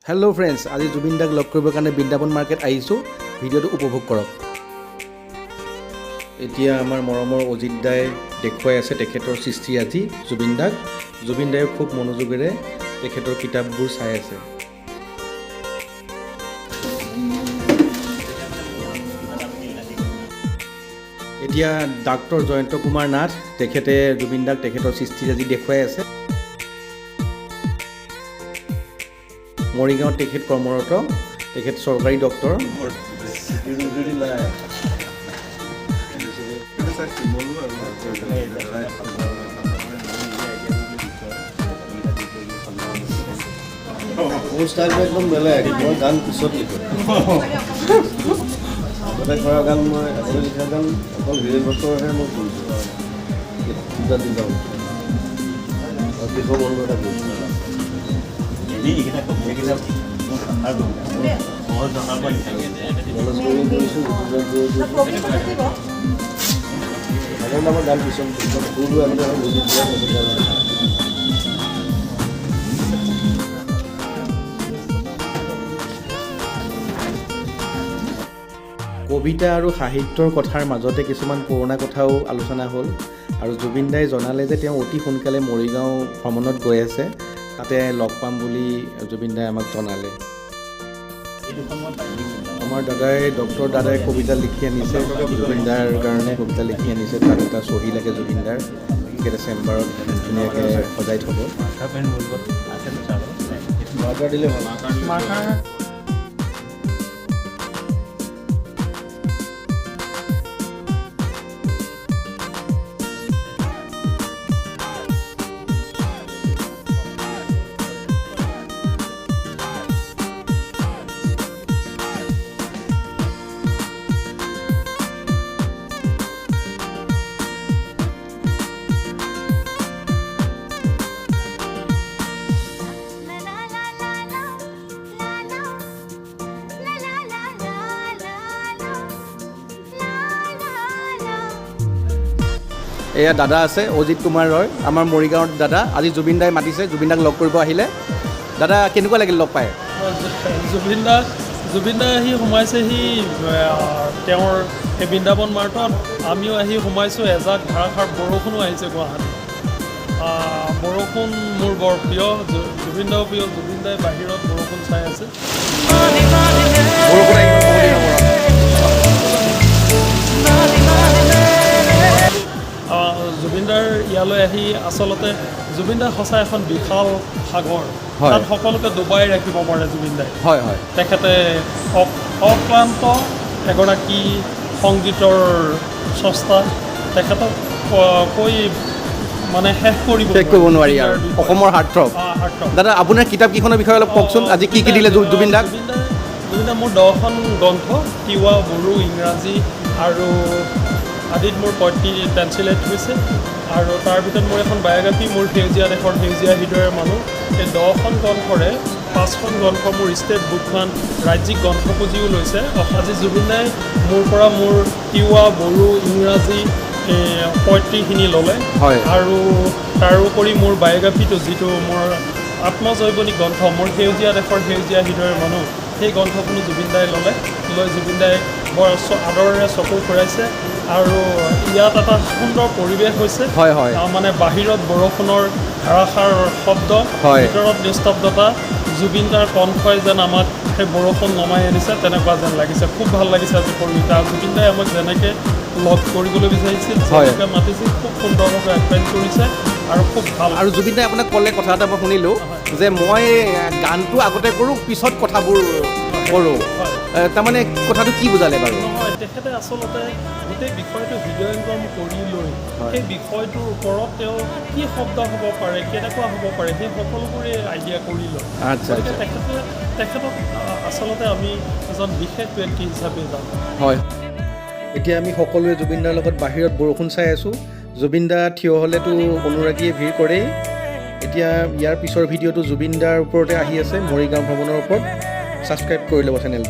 Hello friends, आज जुबिन दाक लग करবৰ কাৰণে বৃন্দাবন মাৰ্কেট আহিছোঁ। ভিডিঅ'টো উপভোগ কৰক। এতিয়া আমাৰ মৰমৰ অজিত দাই দেখুৱাই আছে তেখেতৰ সৃষ্টিৰাজি জুবিন দাক। জুবিন দাই খুব মনোযোগেৰে তেখেতৰ কিতাপবোৰ চাই আছে। এতিয়া ডাক্তৰ জয়ন্ত কুমাৰ নাথ তেখেতে জুবিন দাক তেখেতৰ সৃষ্টিৰাজি দেখুৱাই আছে। মৰিগাঁৱত তেখেত কৰ্মৰত, তেখেত চৰকাৰী ডক্তৰ। মোৰ ষ্টাইলটো একদম বেলেগ। মই গান পিছত লিখোঁ। আগতে কৰা গান মই আগতে লিখা গান অকল ২০ বছৰহে মই কৰিছোঁ। দুটা লিখৰ বন্ধ এটা কৰিছোঁ। আমাৰ গান পিছত ফুলো আগতে বুজি দিয়া কবিতা আৰু সাহিত্যৰ কথাৰ মাজতে কিছুমান পুৰণা কথাও আলোচনা হ'ল আৰু জুবিন দাই জনালে যে তেওঁ অতি সোনকালে মৰিগাঁও ভ্ৰমণত গৈ আছে, তাতে লগ পাম বুলি জুবিন দাই আমাক জনালে। আমাৰ ডক্তৰ দাদাই কবিতা লিখি আনিছে, জুবিন দাৰ কাৰণে কবিতা লিখি আনিছে। তাত এটা চহী লাগে জুবিন দাৰ, সেইকেইটা চেম্বাৰত ধুনীয়াকৈ সজাই থ'ব। মাৰ্কাৰ দিলে ভাল। এয়া দাদা আছে অজিত কুমাৰ ৰয়, আমাৰ মৰিগাঁৱৰ দাদা। আজি জুবিন দাই মাতিছে, জুবিন দাক লগ কৰিব আহিলে। দাদা কেনেকুৱা লাগিল লগ পাই? জুবিন দা আহি সোমাইছেহি তেওঁৰ সেই বৃন্দাবন মাৰ্টত। আমিও আহি সোমাইছোঁ। এজাক ধাৰাসাৰ বৰষুণো আহিছে গুৱাহাটীত। বৰষুণ মোৰ বৰ প্ৰিয়, জুবিন দাও প্ৰিয়। জুবিন দাই বাহিৰত বৰষুণ চাই আছে। জুবিনদাৰ ইয়ালৈ আহি আচলতে জুবিনদা সঁচা এখন বিশাল সাগৰ, তাত সকলোকে ডুবাই ৰাখিব পাৰে জুবিন দাই। হয় হয়, তেখেতে অক্লান্ত এগৰাকী সংগীতৰ স্ৰষ্টা। তেখেতক কৈ মানে শেষ কৰিব নোৱাৰি আৰু অসমৰ হাৰ্টথ্ৰব। দাদা আপোনাৰ কিতাপকেইখনৰ বিষয়ে অলপ কওকচোন। আজি কি কি দিলে জুবিন দাক? জুবিন দা মোৰ 10খন গ্ৰন্থ, তিৱা, বড়ো, ইংৰাজী আৰু আদিত মোৰ 35 ট্ৰান্সলেট হৈছে। আৰু তাৰ ভিতৰত মোৰ এখন বায়'গ্ৰাফী, মোৰ সেউজীয়া দেশৰ সেউজীয়া হৃদয়ৰ মানুহ। এই 10খন গ্ৰন্থৰে 5খন গ্ৰন্থ মোৰ ষ্টেট বুকমান ৰাজ্যিক গ্ৰন্থপুঁজিও লৈছে। আজি জুবিন দাই মোৰ পৰা মোৰ তিৱা, বড়ো, ইংৰাজী 35খিনি ল'লে। আৰু তাৰোপৰি মোৰ বায়'গ্ৰাফীটো, যিটো মোৰ আত্মজৈৱনিক গ্ৰন্থ, মোৰ সেউজীয়া দেশৰ সেউজীয়া হৃদয়ৰ মানুহ, সেই গ্ৰন্থখনো জুবিন দাই ল'লে। লৈ জুবিন দাই বৰ আদৰেৰে চকু ফুৰাইছে। আৰু ইয়াত এটা সুন্দৰ পৰিৱেশ হৈছে। মানে বাহিৰত বৰষুণৰ ধাৰাসাৰ শব্দ, ভিতৰত নিস্তব্ধতা। জুবিন দাৰ কণ্ঠই যেন আমাক সেই বৰষুণ নমাই আনিছে, তেনেকুৱা যেন লাগিছে। খুব ভাল লাগিছে আজি পৰিৱেশটা। জুবিন দাই আমাক যেনেকৈ লগ কৰিবলৈ বিচাৰিছিল, যেনেকৈ মাতিছিল, খুব সুন্দৰভাৱে আপ্যায়ন কৰিছে আৰু খুব ভাল। আৰু জুবিন দাই আপোনাক ক'লে কথা এটা মই শুনিলোঁ যে মই গানটো আগতে কৰোঁ, পিছত কথাবোৰ কৰোঁ। তাৰমানে কথাটো কি বুজালে বাৰু? নহয়, তেখেতে আচলতে গোটেই বিষয়টো হৃদয়ংগম কৰি লৈ সেই বিষয়টোৰ ওপৰত তেওঁ কি শব্দ হ'ব পাৰে, কেনেকুৱা হ'ব পাৰে, সেই সকলোবোৰে আইডিয়া কৰি লয়। গতিকে তেখেতক আচলতে আমি এজন বিশেষ ব্যক্তি হিচাপে জানো। হয়, এতিয়া আমি সকলোৱে জুবিন দাৰ লগত বাহিৰত বৰষুণ চাই আছোঁ। জুবিন দা থিয় হ'লেতো অনুৰাগীয়ে ভিৰ কৰেই। এতিয়া ইয়াৰ পিছৰ ভিডিঅ'টো জুবিন দাৰ ওপৰতে আহি আছে, মৰিগাঁও ভ্ৰমণৰ ওপৰত। ছাবস্ক্ৰাইব কৰি ল'ব চেনেলটো।